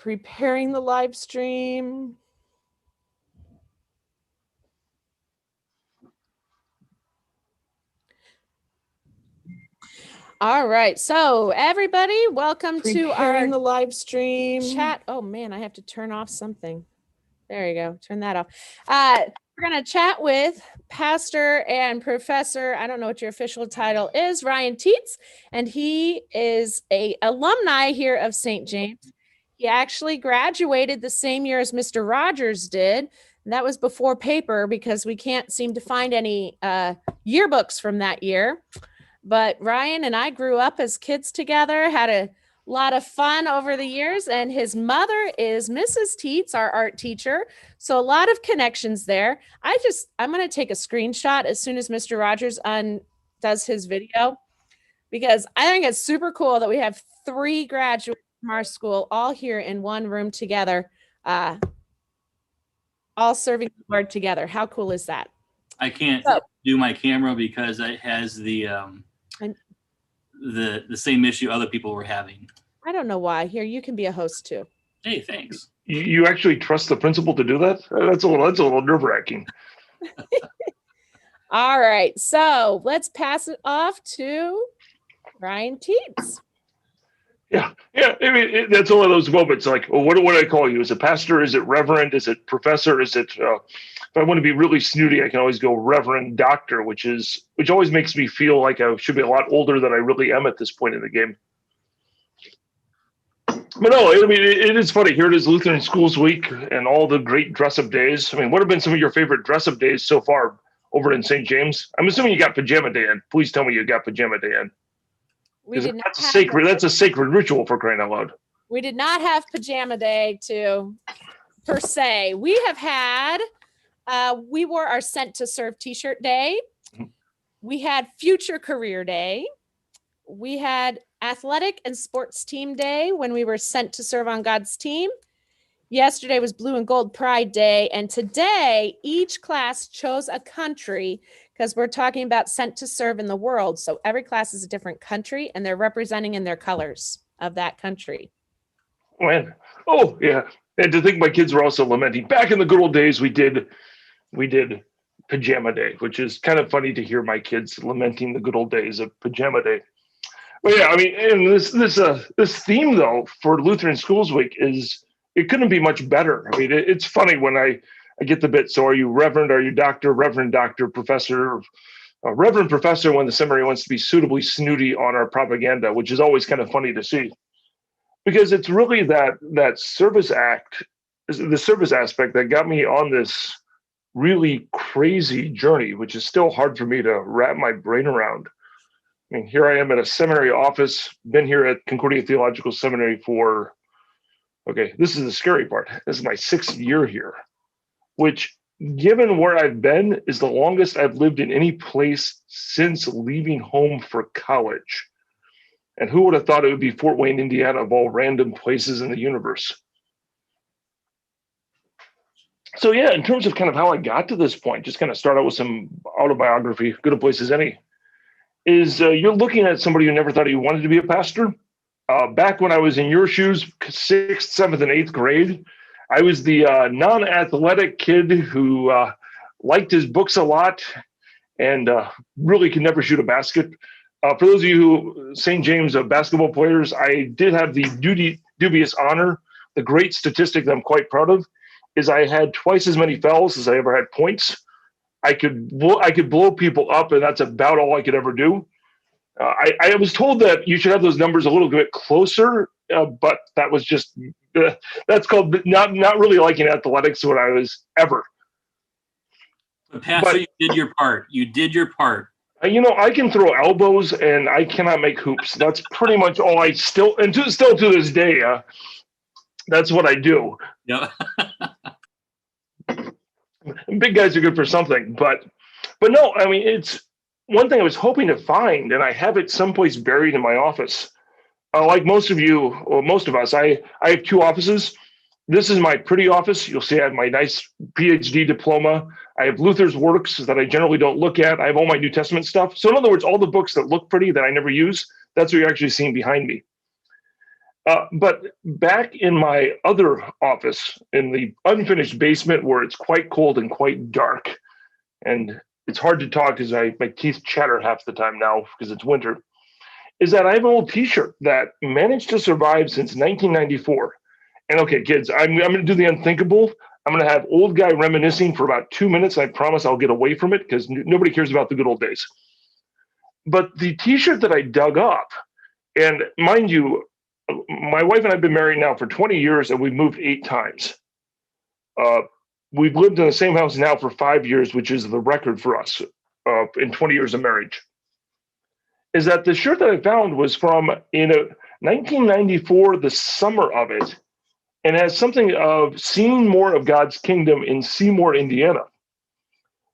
Preparing the live stream. All right, so everybody, welcome to our the live stream chat. Oh man, I have to turn off something. There you go, turn that off. We're gonna chat with Pastor and Professor, I don't know what your official title is, Ryan Teets, and he is a alumni here of St. James. He actually graduated the same year as Mr. Rogers did. And that was before paper because we can't seem to find any yearbooks from that year. But Ryan and I grew up as kids together, had a lot of fun over the years, and his mother is Mrs. Teets, our art teacher. So a lot of connections there. I'm going to take a screenshot as soon as Mr. Rogers does his video, because I think it's super cool that we have 3 graduates from our school all here in one room together, all serving the Lord together. How cool is that? I can't do my camera because it has the same issue other people were having. I don't know why. Here, you can be a host too. Hey, thanks. You actually trust the principal to do that? That's a little nerve-wracking. All right, so let's pass it off to Ryan Teets. Yeah. I mean, that's one of those moments. Like, well, what do I call you? Is it pastor? Is it reverend? Is it professor? Is it? If I want to be really snooty, I can always go Reverend Doctor, which always makes me feel like I should be a lot older than I really am at this point in the game. But no, I mean, it is funny. Here it is, Lutheran Schools Week, and all the great dress-up days. I mean, what have been some of your favorite dress-up days so far over in St. James? I'm assuming you got pajama day in. Please tell me you got pajama day in. That's a sacred ritual, for crying out loud. We did not have pajama day per se. We have had, we wore our Sent to Serve t-shirt day. We had Future Career Day. We had Athletic and Sports Team Day when we were sent to serve on God's team. Yesterday was Blue and Gold Pride Day. And today, each class chose a country, because we're talking about sent to serve in the world. So every class is a different country, and they're representing in their colors of that country. Man. Oh, yeah. And to think my kids were also lamenting. Back in the good old days, we did Pajama Day, which is kind of funny to hear my kids lamenting the good old days of Pajama Day. But yeah, I mean, and this theme, though, for Lutheran Schools Week it couldn't be much better. I mean, it's funny when I get the bit, so are you reverend, are you doctor, reverend doctor, professor, reverend professor, when the seminary wants to be suitably snooty on our propaganda, which is always kind of funny to see. Because it's really that service the service aspect that got me on this really crazy journey, which is still hard for me to wrap my brain around. I mean, here I am at a seminary office, been here at Concordia Theological Seminary this is the scary part. This is my 6th year here, which, given where I've been, is the longest I've lived in any place since leaving home for college. And who would have thought it would be Fort Wayne, Indiana, of all random places in the universe? So yeah, in terms of kind of how I got to this point, just kind of start out with some autobiography, good a place as any, is you're looking at somebody who never thought he wanted to be a pastor. Back when I was in your shoes, 6th, 7th, and 8th grade, I was the non-athletic kid who liked his books a lot and really could never shoot a basket. For those of you who St. James basketball players, I did have the dubious honor, the great statistic that I'm quite proud of, is I had twice as many fouls as I ever had points. I could blow people up, and that's about all I could ever do. I was told that you should have those numbers a little bit closer, but that was just that's called not really liking athletics when I was ever. But Pastor, you did your part. You did your part. I can throw elbows and I cannot make hoops. That's pretty much all I still to this day. That's what I do. Yeah. Big guys are good for something, but no, I mean, it's one thing I was hoping to find, and I have it someplace buried in my office. Like most of you, or most of us, I have 2 offices. This is my pretty office. You'll see I have my nice PhD diploma. I have Luther's works that I generally don't look at. I have all my New Testament stuff. So in other words, all the books that look pretty that I never use, that's what you're actually seeing behind me. But back in my other office, in the unfinished basement where it's quite cold and quite dark, and it's hard to talk because my teeth chatter half the time now because it's winter, is that I have an old t-shirt that managed to survive since 1994. And okay, kids, I'm going to do the unthinkable. I'm going to have old guy reminiscing for about 2 minutes. I promise I'll get away from it because nobody cares about the good old days. But the t-shirt that I dug up, and mind you, my wife and I have been married now for 20 years and we've moved 8 times. We've lived in the same house now for 5 years, which is the record for us in 20 years of marriage. Is that the shirt that I found was from 1994, the summer of it, and has something of seeing more of God's kingdom in Seymour, Indiana.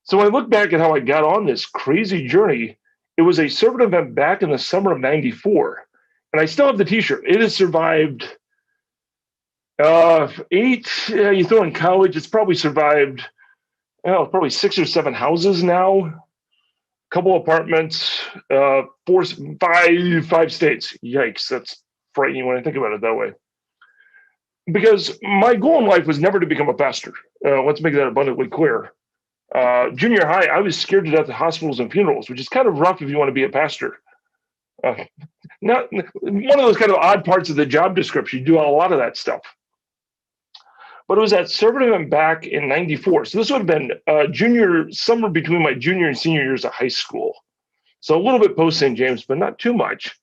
So when I look back at how I got on this crazy journey, it was a servant event back in the summer of 94. And I still have the t-shirt. It has survived 8, you throw in college, it's probably survived, probably 6 or 7 houses now, a couple apartments, 5 states. Yikes, that's frightening when I think about it that way. Because my goal in life was never to become a pastor. Let's make that abundantly clear. Junior high, I was scared to death of hospitals and funerals, which is kind of rough if you want to be a pastor. Not one of those kind of odd parts of the job description. You do a lot of that stuff. But it was that servant event back in 94. So this would have been summer between my junior and senior years of high school. So a little bit post St. James, but not too much,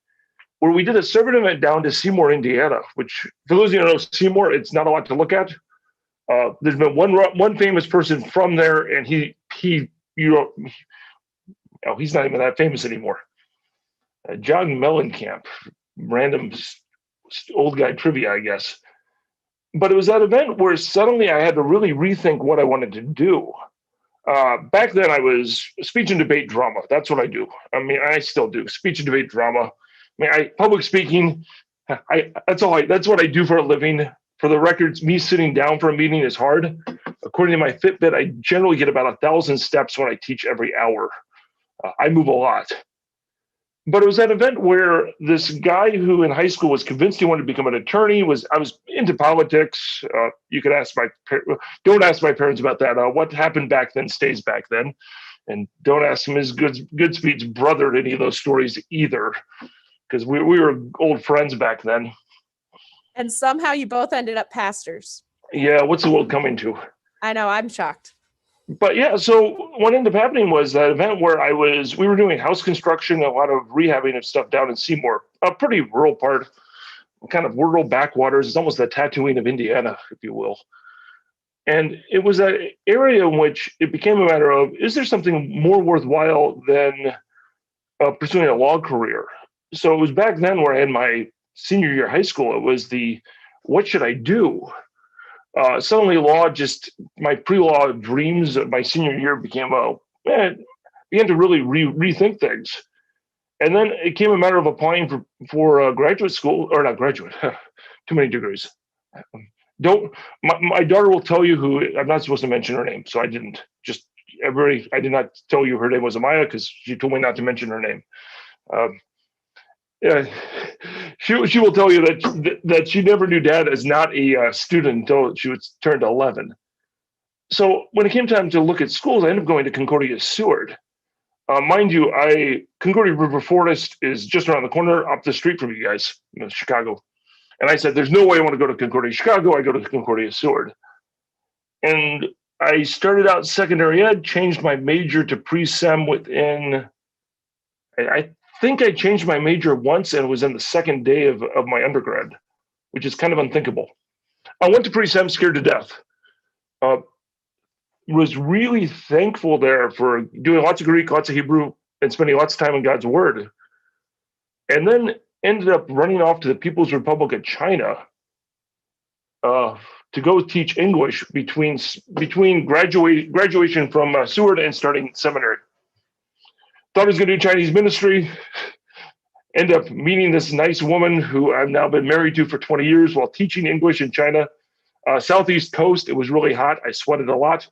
where we did a servant event down to Seymour, Indiana, which for those of you who know Seymour, it's not a lot to look at. There's been one famous person from there, and he's not even that famous anymore. John Mellencamp, random old guy trivia, I guess. But it was that event where suddenly I had to really rethink what I wanted to do. Back then, I was speech and debate drama. That's what I do. I mean, I still do speech and debate drama. I mean, public speaking. That's what I do for a living. For the records, me sitting down for a meeting is hard. According to my Fitbit, I generally get about 1,000 steps when I teach every hour. I move a lot. But it was that event where this guy who in high school was convinced he wanted to become an attorney, I was into politics. You could don't ask my parents about that. What happened back then stays back then. And don't ask Ms. Goodspeed's brother any of those stories either, because we were old friends back then. And somehow you both ended up pastors. Yeah, what's the world coming to? I know, I'm shocked. But yeah, so what ended up happening was that event where we were doing house construction, a lot of rehabbing of stuff down in Seymour, a pretty rural part, kind of rural backwaters. It's almost the Tatooine of Indiana, if you will. And it was that area in which it became a matter of, is there something more worthwhile than pursuing a law career? So it was back then where I had my senior year of high school. It was what should I do? Suddenly my pre-law dreams of my senior year began to really rethink things. And then it came a matter of applying for graduate school, or not graduate, too many degrees. My daughter will tell you who, I'm not supposed to mention her name, so I didn't. I did not tell you her name was Amaya because she told me not to mention her name. Yeah, she will tell you that she never knew Dad as not a student until she was turned 11. So when it came time to look at schools, I ended up going to Concordia Seward. Mind you, Concordia River Forest is just around the corner, up the street from you guys, in Chicago. And I said, there's no way I want to go to Concordia, Chicago. I go to Concordia Seward. And I started out secondary ed, changed my major to pre-sem within, I think I changed my major once, and it was in the second day of my undergrad, which is kind of unthinkable. I went to pre-sem scared to death. Was really thankful there for doing lots of Greek, lots of Hebrew, and spending lots of time in God's Word. And then ended up running off to the People's Republic of China to go teach English between graduation from Seward and starting seminary. Thought I was going to do Chinese ministry. End up meeting this nice woman who I've now been married to for 20 years while teaching English in China. Southeast coast, it was really hot. I sweated a lot.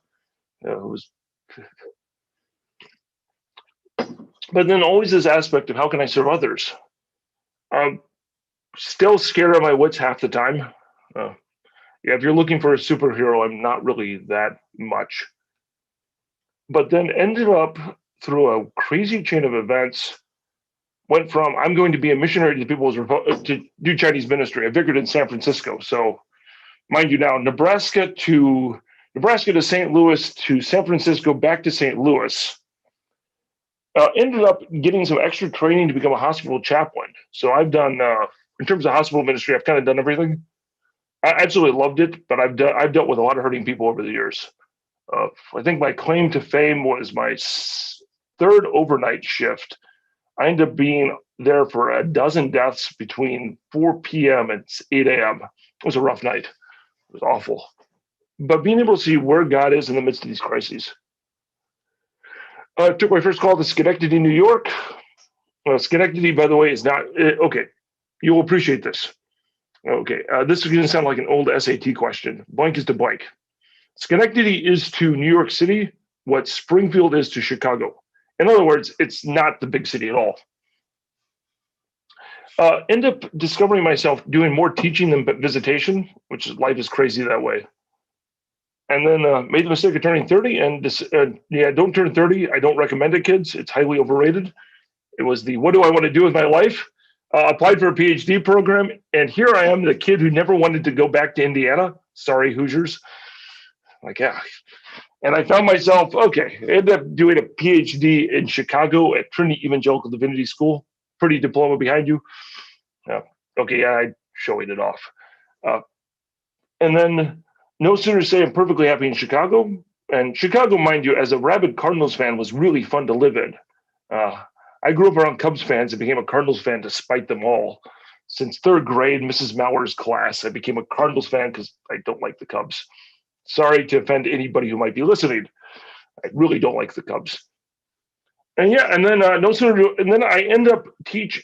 But then always this aspect of how can I serve others? still scared of my wits half the time. Yeah, if you're looking for a superhero, I'm not really that much. But then ended up through a crazy chain of events. Went from I'm going to be a missionary to people's to do Chinese ministry. I vicared in San Francisco, so mind you now, Nebraska to St. Louis to San Francisco back to St. Louis. Ended up getting some extra training to become a hospital chaplain. So I've done, in terms of hospital ministry, I've kind of done everything. I absolutely loved it, but I've dealt with a lot of hurting people over the years. I think my claim to fame was my third overnight shift. I ended up being there for a dozen deaths between 4 p.m. and 8 a.m. It was a rough night. It was awful. But being able to see where God is in the midst of these crises. I took my first call to Schenectady, New York. Schenectady, by the way, is not, okay, you will appreciate this. Okay, this is going to sound like an old SAT question. Blank is to blank. Schenectady is to New York City what Springfield is to Chicago. In other words, it's not the big city at all. End up discovering myself doing more teaching than visitation, which is life is crazy that way. And then made the mistake of turning 30 and yeah, don't turn 30. I don't recommend it, kids. It's highly overrated. It was the, what do I want to do with my life? Applied for a PhD program. And here I am, the kid who never wanted to go back to Indiana. Sorry, Hoosiers. Like, yeah. And I found myself, okay, I ended up doing a PhD in Chicago at Trinity Evangelical Divinity School. Pretty diploma behind you. Okay, yeah, I'm showing it off. And then no sooner say I'm perfectly happy in Chicago. And Chicago, mind you, as a rabid Cardinals fan, was really fun to live in. I grew up around Cubs fans and became a Cardinals fan despite them all. Since third grade, Mrs. Mauer's class, I became a Cardinals fan because I don't like the Cubs. Sorry to offend anybody who might be listening. I really don't like the Cubs. And yeah, and then no sooner, and then I end up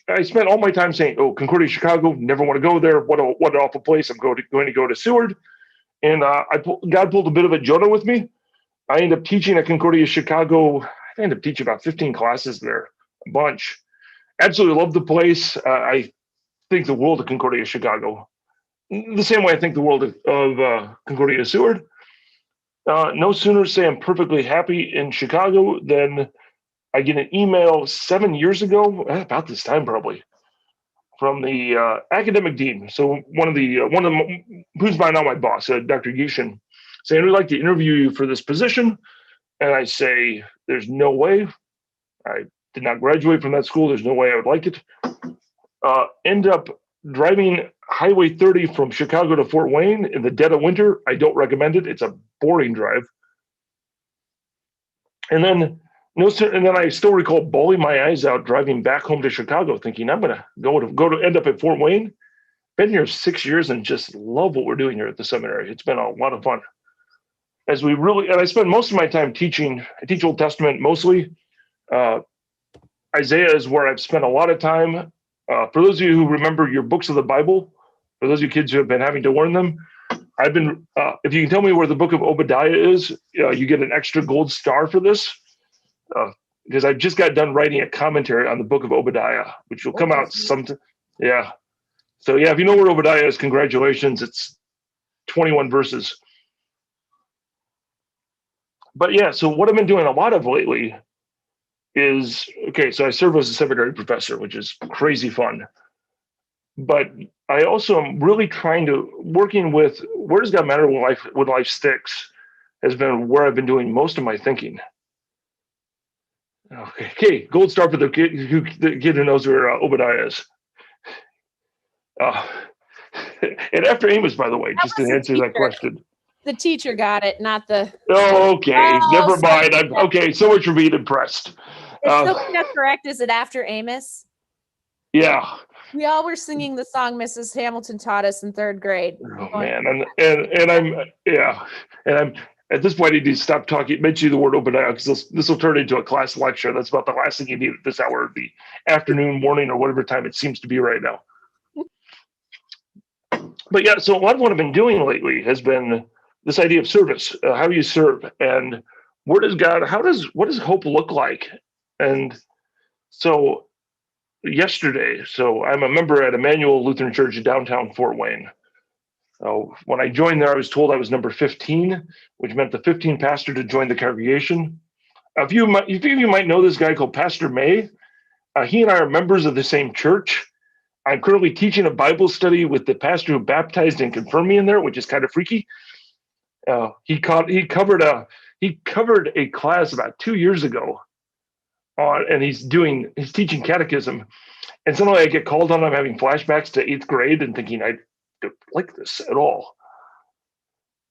I spent all my time saying, oh, Concordia, Chicago, never want to go there. What an awful place. I'm going to go to Seward. And God pulled a bit of a Jonah with me. I ended up teaching at Concordia, Chicago. I ended up teaching about 15 classes there, a bunch. Absolutely love the place. I think the world of Concordia, Chicago. The same way I think the world of Concordia, Seward. No sooner say I'm perfectly happy in Chicago than I get an email 7 years ago, about this time probably, from the academic dean. So one of who's by now my boss, Dr. Yushin, saying, we'd like to interview you for this position. And I say, there's no way. I did not graduate from that school. There's no way I would like it. End up driving Highway 30 from Chicago to Fort Wayne in the dead of winter. I don't recommend it. It's a boring drive. And then I still recall bawling my eyes out driving back home to Chicago, thinking I'm going to go to end up at Fort Wayne. Been here 6 years and just love what we're doing here at the seminary. It's been a lot of fun. And I spend most of my time teaching. I teach Old Testament mostly. Isaiah is where I've spent a lot of time. For those of you who remember your books of the Bible, for those of you kids who have been having to learn them, I've been, if you can tell me where the book of Obadiah is, you get an extra gold star for this. Because I just got done writing a commentary on the book of Obadiah, which will come out sometime. Yeah. So yeah, if you know where Obadiah is, congratulations. It's 21 verses. But yeah, so what I've been doing a lot of lately is, okay, so I serve as a seminary professor, which is crazy fun. But I also am really working with where does God matter when life sticks has been where I've been doing most of my thinking. Okay, gold star for the kid who knows where Obadiah is. And after Amos, by the way, just to answer that question. The teacher got it, not the. Oh, okay. Never mind. Okay, so much for being impressed. Is Sophia correct? Is it after Amos? Yeah. We all were singing the song Mrs. Hamilton taught us in third grade. Oh man, and I'm at this point I need to stop mentioning the word Obadiah because this will turn into a class lecture. That's about the last thing you need at this hour of the afternoon, morning, or whatever time it seems to be right now. But yeah, so a lot of what I've been doing lately has been this idea of service. How do you serve, and where does God? What does hope look like? And so yesterday. So I'm a member at Emmanuel Lutheran Church in downtown Fort Wayne. So when I joined there, I was told I was number 15, which meant the 15th pastor to join the congregation. A few of you might know this guy called Pastor May. He and I are members of the same church. I'm currently teaching a Bible study with the pastor who baptized and confirmed me in there, which is kind of freaky. He covered a class about 2 years ago and he's teaching catechism. And suddenly I get called on. I'm having flashbacks to 8th grade and thinking I don't like this at all.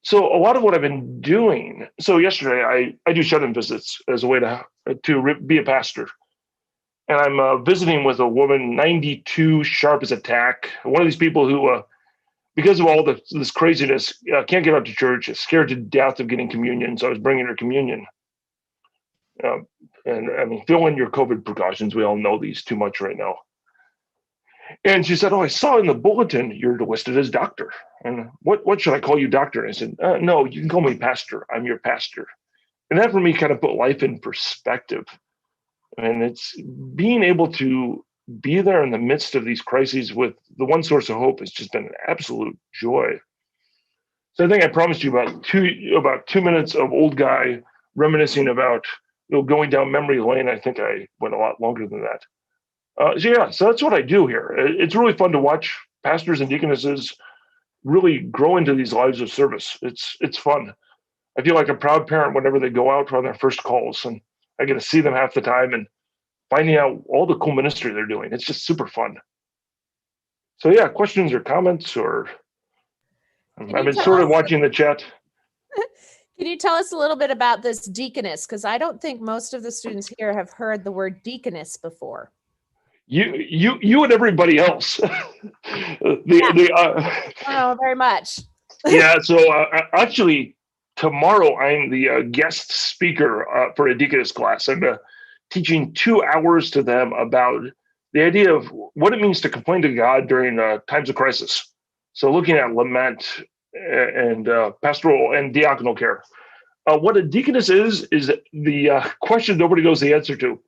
So a lot of what I've been doing. So yesterday I do shut-in visits as a way to be a pastor. And I'm visiting with a woman, 92, sharp as a tack. One of these people who, because of all this craziness, can't get out to church, is scared to death of getting communion. So I was bringing her communion. And I mean, fill in your COVID precautions. We all know these too much right now. And she said, "Oh, I saw in the bulletin you're listed as doctor. And what should I call you, doctor?" And I said, "No, you can call me pastor. I'm your pastor." And that for me kind of put life in perspective. And it's being able to be there in the midst of these crises with the one source of hope has just been an absolute joy. So I think I promised you about two minutes of old guy reminiscing about going down memory lane. I think I went a lot longer than that. So that's what I do here. It's really fun to watch pastors and deaconesses really grow into these lives of service. It's fun. I feel like a proud parent whenever they go out on their first calls, and I get to see them half the time and finding out all the cool ministry they're doing. It's just super fun. So yeah, questions or comments, or I've been sort of watching the chat. Can you tell us a little bit about this deaconess? Because I don't think most of the students here have heard the word deaconess before. You and everybody else. Oh, very much. Yeah. So actually, tomorrow I'm the guest speaker for a deaconess class. I'm teaching 2 hours to them about the idea of what it means to complain to God during times of crisis. So looking at lament and pastoral and diaconal care. What a deaconess is the question nobody knows the answer to.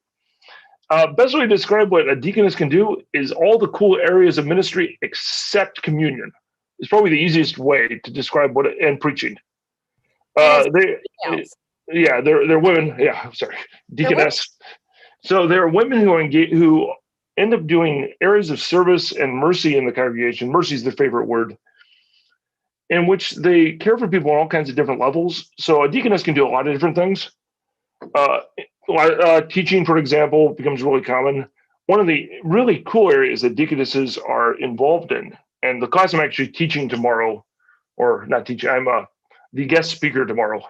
Best way to describe what a deaconess can do is all the cool areas of ministry except communion. It's probably the easiest way to describe and preaching. They're women. Yeah, I'm sorry, deaconess. So there are women who end up doing areas of service and mercy in the congregation. Mercy is their favorite word, in which they care for people on all kinds of different levels. So a deaconess can do a lot of different things. Teaching, for example, becomes really common. One of the really cool areas that deaconesses are involved in, and the class I'm actually teaching tomorrow, or not teaching, I'm the guest speaker tomorrow,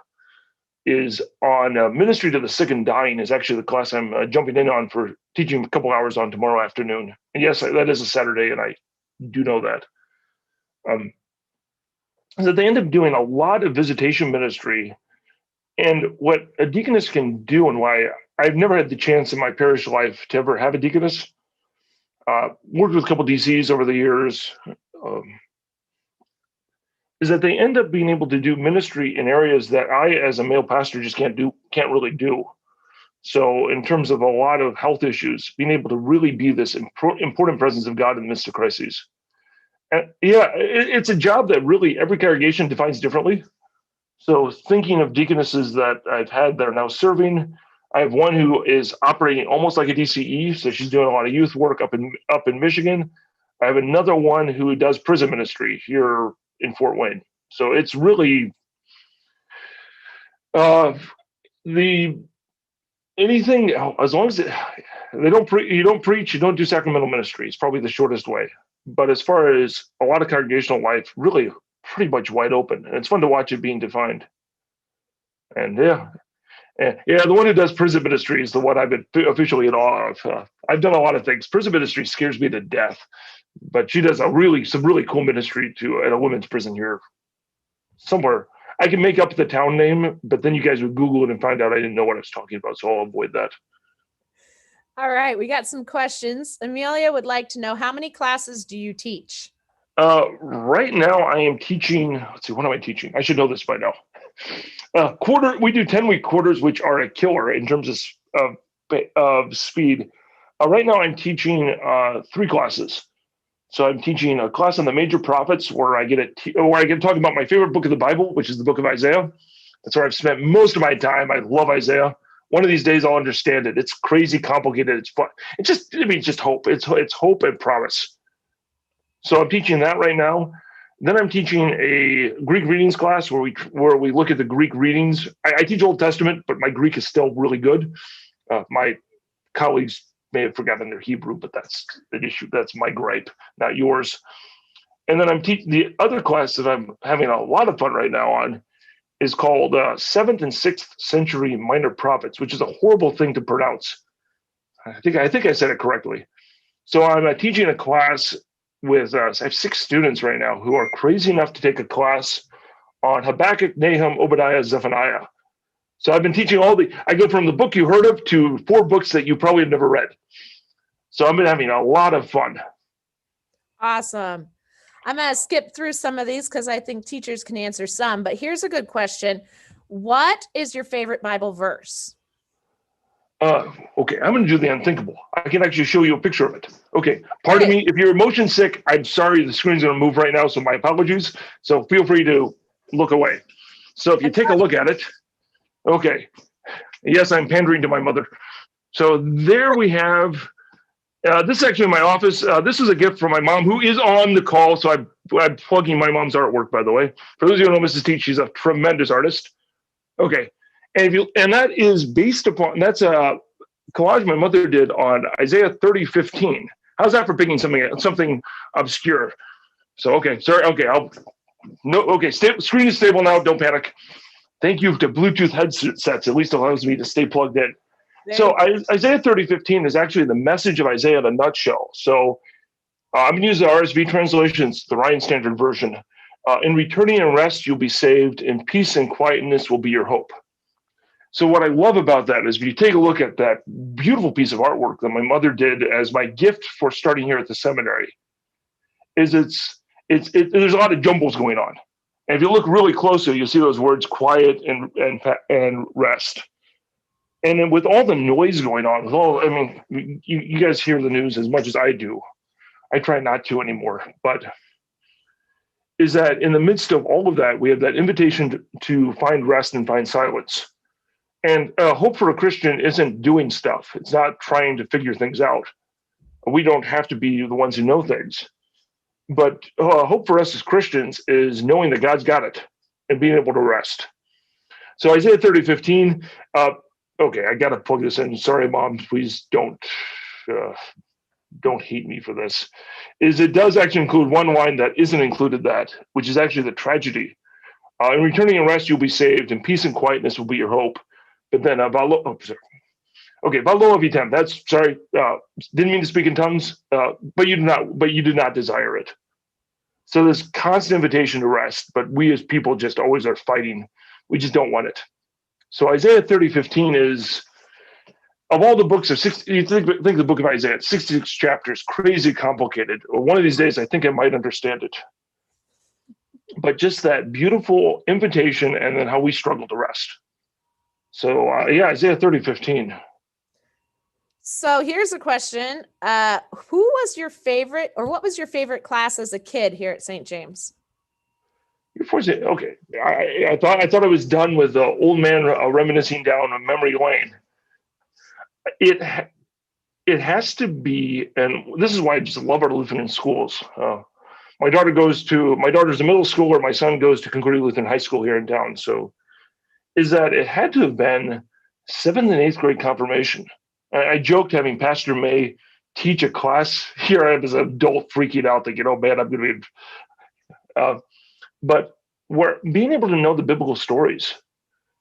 is on ministry to the sick and dying. Is actually the class I'm jumping in on for teaching a couple hours on tomorrow afternoon. And yes, that is a Saturday, and I do know that. So they end up doing a lot of visitation ministry. And what a deaconess can do, and why I've never had the chance in my parish life to ever have a deaconess, worked with a couple DCs over the years, is that they end up being able to do ministry in areas that I, as a male pastor, just can't really do. So in terms of a lot of health issues, being able to really be this important presence of God in the midst of crises. And it's a job that really every congregation defines differently. So thinking of deaconesses that I've had that are now serving, I have one who is operating almost like a DCE. So she's doing a lot of youth work up in Michigan. I have another one who does prison ministry here in Fort Wayne. So it's really anything, as long as you don't preach, you don't do sacramental ministry. It's probably the shortest way. But as far as a lot of congregational life, really pretty much wide open, and it's fun to watch it being defined. And the one who does prison ministry is the one I've been officially in awe of. I've done a lot of things. Prison ministry scares me to death, but she does some really cool ministry at a women's prison here somewhere. I can make up the town name, but then you guys would Google it and find out I didn't know what I was talking about, so I'll avoid that. All right, we got some questions. Amelia would like to know, how many classes do you teach? Right now I am teaching, let's see, what am I teaching? I should know this by now. We do 10-week quarters, which are a killer in terms of speed. Right now, I'm teaching 3 classes. So I'm teaching a class on the major prophets, where I get to talk about my favorite book of the Bible, which is the book of Isaiah. That's where I've spent most of my time. I love Isaiah. One of these days, I'll understand it. It's crazy complicated. It's fun. It's just hope. It's hope and promise. So I'm teaching that right now. Then I'm teaching a Greek readings class where we look at the Greek readings. I teach Old Testament, but my Greek is still really good. My colleagues may have forgotten their Hebrew, but that's an issue. That's my gripe, not yours. And then I'm teaching the other class that I'm having a lot of fun right now on is called 7th and 6th century minor prophets, which is a horrible thing to pronounce. I think I said it correctly. So I'm teaching a class with I have 6 students right now who are crazy enough to take a class on Habakkuk, Nahum, Obadiah, Zephaniah. So I've been teaching I go from the book you heard of to 4 books that you probably have never read. So I've been having a lot of fun. Awesome. I'm going to skip through some of these because I think teachers can answer some, but here's a good question. What is your favorite Bible verse? Okay, I'm going to do the unthinkable. I can actually show you a picture of it. Okay, pardon me. If you're motion sick, I'm sorry. The screen's going to move right now, so my apologies. So feel free to look away. So if you take a look at it, okay. Yes, I'm pandering to my mother. So there we have, this is actually my office. This is a gift from my mom, who is on the call. So I'm plugging my mom's artwork, by the way. For those of you who know Mrs. Teach, she's a tremendous artist. Okay. And that is based upon, that's a collage my mother did on Isaiah 30:15. How's that for picking something obscure? So, okay, sorry. Okay, screen is stable now. Don't panic. Thank you to Bluetooth headsets. At least allows me to stay plugged in. So Isaiah 30:15 is actually the message of Isaiah in a nutshell. So I'm going to use the RSV translations, the Ryan Standard Version. In returning and rest, you'll be saved. In peace and quietness will be your hope. So what I love about that is if you take a look at that beautiful piece of artwork that my mother did as my gift for starting here at the seminary, is there's a lot of jumbles going on. And if you look really closely, you'll see those words quiet and rest. And then with all the noise going on, you guys hear the news as much as I do. I try not to anymore, but is that in the midst of all of that, we have that invitation to find rest and find silence. And hope for a Christian isn't doing stuff. It's not trying to figure things out. We don't have to be the ones who know things. But hope for us as Christians is knowing that God's got it and being able to rest. So Isaiah 30:15. Okay, I got to plug this in. Sorry, Mom. Please don't hate me for this. It does actually include one line that isn't included which is actually the tragedy. In returning and rest, you'll be saved, and peace and quietness will be your hope. But then, Valo Vitem. That's sorry. Didn't mean to speak in tongues. But you do not desire it. So there's constant invitation to rest, but we as people just always are fighting. We just don't want it. So Isaiah 30:15 is, of all the books of 60, you think the book of Isaiah, 66 chapters, crazy complicated. One of these days, I think I might understand it. But just that beautiful invitation, and then how we struggle to rest. So Isaiah 30:15. So here's a question. Who was your favorite, or what was your favorite class as a kid here at St. James? Okay. I thought I was done with the old man reminiscing down a memory lane. It has to be, and this is why I just love our Lutheran schools. My daughter's a middle schooler. My son goes to Concordia Lutheran High School here in town. So is that it had to have been 7th and 8th grade confirmation. I joked having Pastor May teach a class. Here I am as an adult freaking out thinking, oh man, I'm going to be, but we're being able to know the biblical stories.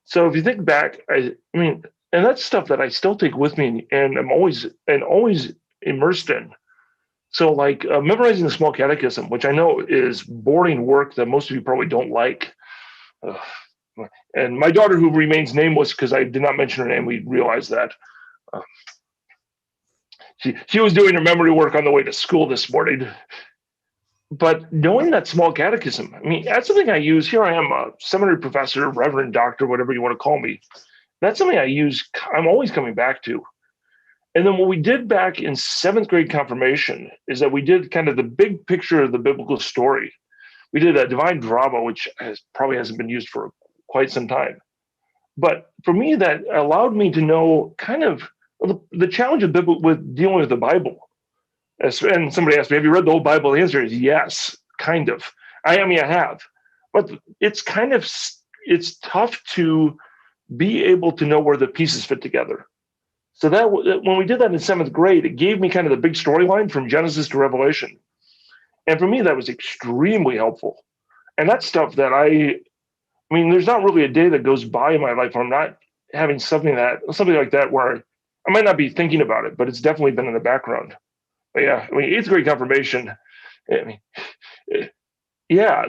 So if you think back, I mean, and that's stuff that I still take with me and I'm always immersed in. So like memorizing the small catechism, which I know is boring work that most of you probably don't like. And my daughter, who remains nameless because I did not mention her name, we realized that. She was doing her memory work on the way to school this morning. But knowing that small catechism, I mean, that's something I use. Here I am, a seminary professor, reverend, doctor, whatever you want to call me. That's something I use. I'm always coming back to. And then what we did back in 7th grade confirmation is that we did kind of the big picture of the biblical story. We did a divine drama, which probably hasn't been used for quite some time. But for me, that allowed me to know kind of the challenge of with dealing with the Bible. And somebody asked me, have you read the whole Bible? The answer is yes, kind of. I have. But it's tough to be able to know where the pieces fit together. So that when we did that in 7th grade, it gave me kind of the big storyline from Genesis to Revelation. And for me, that was extremely helpful. And that's stuff that there's not really a day that goes by in my life where I'm not having something like that where I might not be thinking about it, but it's definitely been in the background. But yeah, 8th grade confirmation,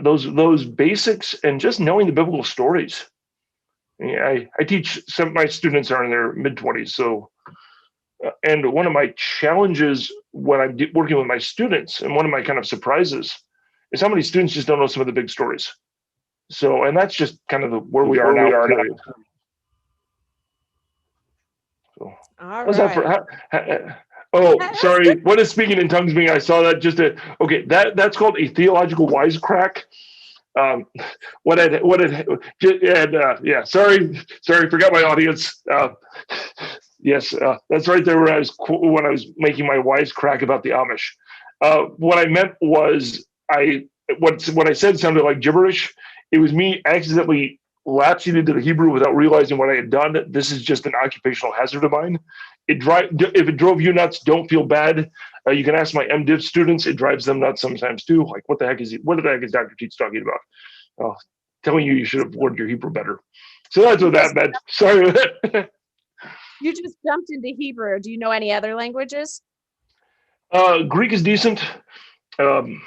those basics and just knowing the biblical stories. I teach some of my students are in their mid-20s. So, and one of my challenges when I'm working with my students, and one of my kind of surprises, is how many students just don't know some of the big stories. So, and that's just kind of where we are now. Period. So, All how's right. that sorry. What is speaking in tongues mean? I saw that that's called a theological wisecrack. Sorry, forgot my audience. Yes, that's right there when I was making my wisecrack about the Amish. What I meant was what I said sounded like gibberish. It was me accidentally lapsing into the Hebrew without realizing what I had done. This is just an occupational hazard of mine. If it drove you nuts, don't feel bad. You can ask my MDiv students. It drives them nuts sometimes too. Like, what the heck is Dr. Teets talking about? Telling you should have learned your Hebrew better. So that's what that meant. Sorry. You just jumped into Hebrew. Do you know any other languages? Greek is decent. My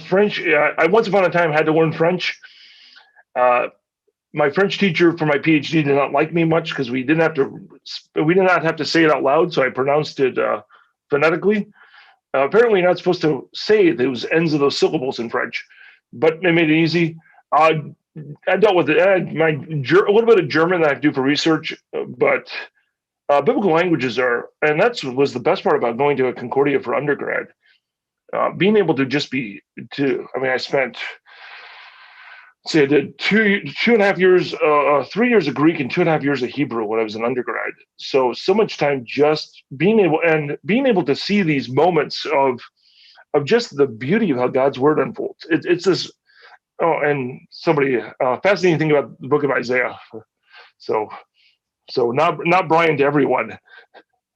French. I once upon a time had to learn French. My French teacher for my PhD did not like me much because we did not have to say it out loud, so I pronounced it phonetically. Apparently, you're not supposed to say those ends of those syllables in French, but they made it easy. I dealt with it. I had a little bit of German that I do for research, but biblical languages and that was the best part about going to a Concordia for undergrad. Being able to I spent. I did 2.5 years, 3 years of Greek and 2.5 years of Hebrew when I was an undergrad. So much time just being able to see these moments of just the beauty of how God's word unfolds. It's this. Oh, and somebody fascinating thing about the book of Isaiah. So not Brian to everyone.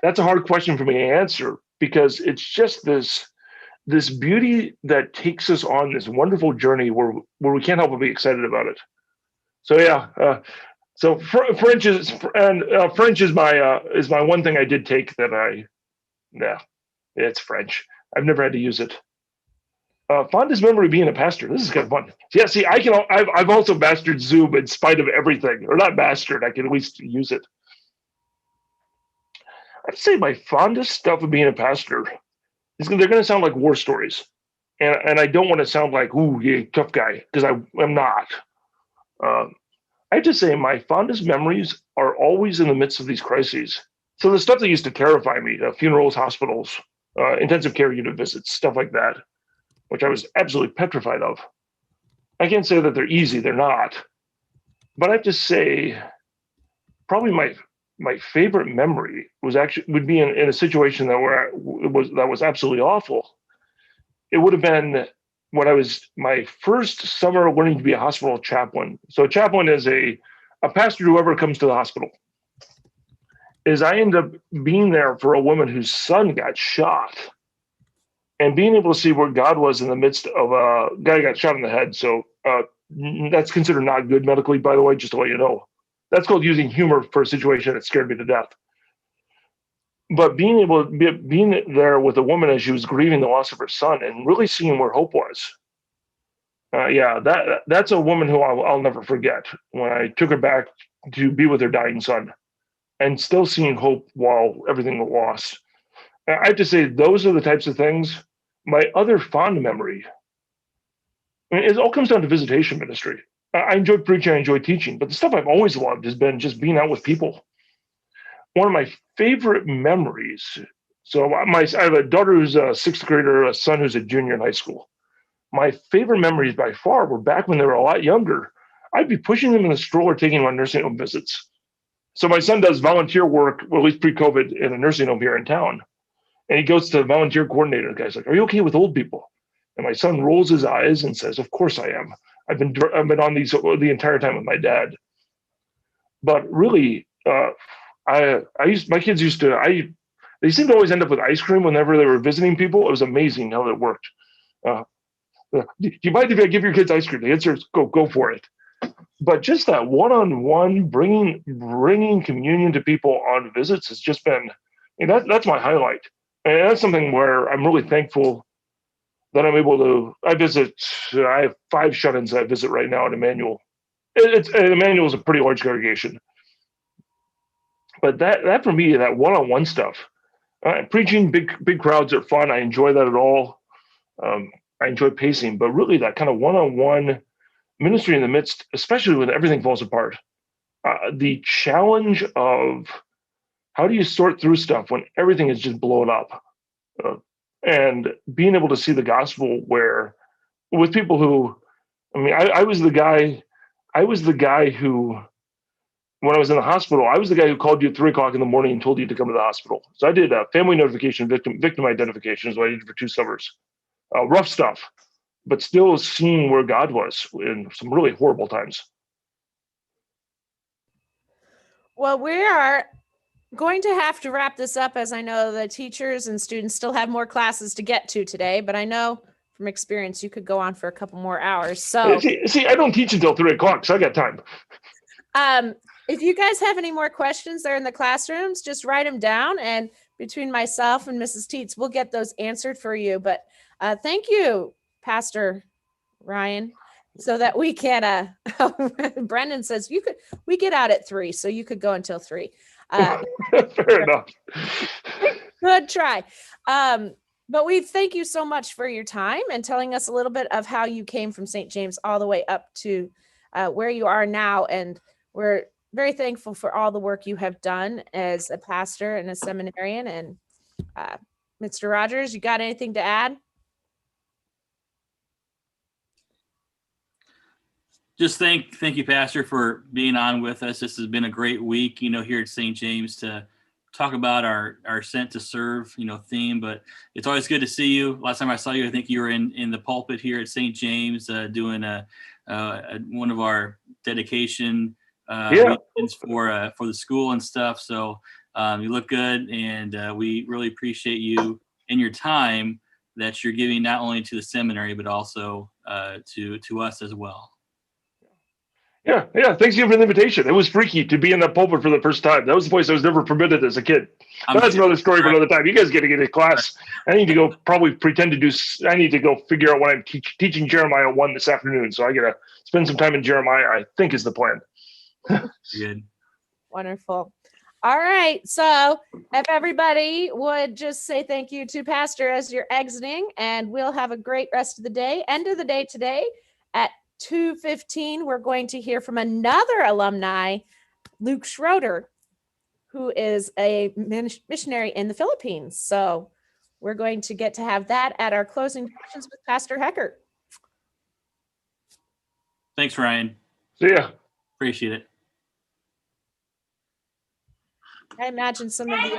That's a hard question for me to answer because it's just this beauty that takes us on this wonderful journey where we can't help but be excited about it. So yeah, so French is my one thing I did take that it's French. I've never had to use it. Fondest memory being a pastor. This is kind of fun. Yeah, see, I've also mastered Zoom in spite of everything, or not mastered. I can at least use it. I'd say my fondest stuff of being a pastor. They're going to sound like war stories, and I don't want to sound like tough guy because I'm not. I have to say my fondest memories are always in the midst of these crises. So the stuff that used to terrify me, funerals, hospitals, intensive care unit visits, stuff like that, which I was absolutely petrified of. I can't say that they're easy; they're not. But I have to say, probably my favorite memory would be in a situation that was absolutely awful. It would have been when I was my first summer learning to be a hospital chaplain. So a chaplain is a pastor, whoever comes to the hospital. I ended up being there for a woman whose son got shot, and being able to see where God was in the midst of a guy who got shot in the head. So that's considered not good medically, by the way, just to let you know. That's called using humor for a situation that scared me to death. But being there with a woman as she was grieving the loss of her son and really seeing where hope was. That's a woman who I'll never forget when I took her back to be with her dying son and still seeing hope while everything was lost. I have to say, those are the types of things. My other fond memory, it all comes down to visitation ministry. I enjoy preaching, I enjoy teaching, but the stuff I've always loved has been just being out with people. one of my favorite memories. So I have a daughter who's a sixth grader, a son who's a junior in high school. My favorite memories by far were back when they were a lot younger. I'd be pushing them in a stroller, taking them on nursing home visits. So my son does volunteer work, well, at least pre-COVID, in a nursing home here in town. And he goes to the volunteer coordinator. The guy's like, "Are you okay with old people?" And my son rolls his eyes and says, "Of course I am. I've been on these the entire time with my dad." But really, my kids used to, they seemed to always end up with ice cream whenever they were visiting people. It was amazing how that worked. Do you mind if I give your kids ice cream? The answer is go for it. But just that one-on-one bringing communion to people on visits has just been, that's my highlight. And that's something where I'm really thankful that I'm able to, I have 5 shut-ins that I visit right now at Emmanuel. Emmanuel is a pretty large congregation. But that for me, that one-on-one stuff, preaching big crowds are fun. I enjoy that at all. I enjoy pacing, but really that kind of one-on-one ministry in the midst, especially when everything falls apart. The challenge of how do you sort through stuff when everything is just blown up? And being able to see the gospel where with people who, I was the guy who, when I was in the hospital, I was the guy who called you at 3:00 in the morning and told you to come to the hospital. So I did family notification, victim identification is what I did for 2 summers. Rough stuff, but still seeing where God was in some really horrible times. Well, we are going to have to wrap this up, as I know the teachers and students still have more classes to get to today, but I know from experience you could go on for a couple more hours. So see, I don't teach until 3:00, so I got time. If you guys have any more questions there in the classrooms, just write them down, and between myself and Mrs. Teets, we'll get those answered for you. But thank you, Pastor Ryan, so that we can, Brendan says we get out at 3, so you could go until 3. Fair enough. Good try. But we thank you so much for your time and telling us a little bit of how you came from St. James all the way up to where you are now. And we're very thankful for all the work you have done as a pastor and a seminarian. And Mr. Rogers, you got anything to add? Just thank you, Pastor, for being on with us. This has been a great week, here at St. James to talk about our sent to serve, theme. But it's always good to see you. Last time I saw you, I think you were in the pulpit here at St. James doing one of our dedication weekends for the school and stuff. So you look good, and we really appreciate you and your time that you're giving not only to the seminary but also to us as well. Yeah. Thanks again for the invitation. It was freaky to be in that pulpit for the first time. That was the place I was never permitted as a kid. That's another story for another time. You guys got to get a class. I need to go I need to go figure out what I'm teaching Jeremiah 1 this afternoon. So I got to spend some time in Jeremiah, I think is the plan. Good. Wonderful. All right. So if everybody would just say thank you to Pastor as you're exiting, and we'll have a great rest of the day. End of the day today at 2:15, we're going to hear from another alumni, Luke Schroeder, who is a missionary in the Philippines. So we're going to get to have that at our closing questions with Pastor Heckert. Thanks, Ryan. See ya. Appreciate it. I imagine some of the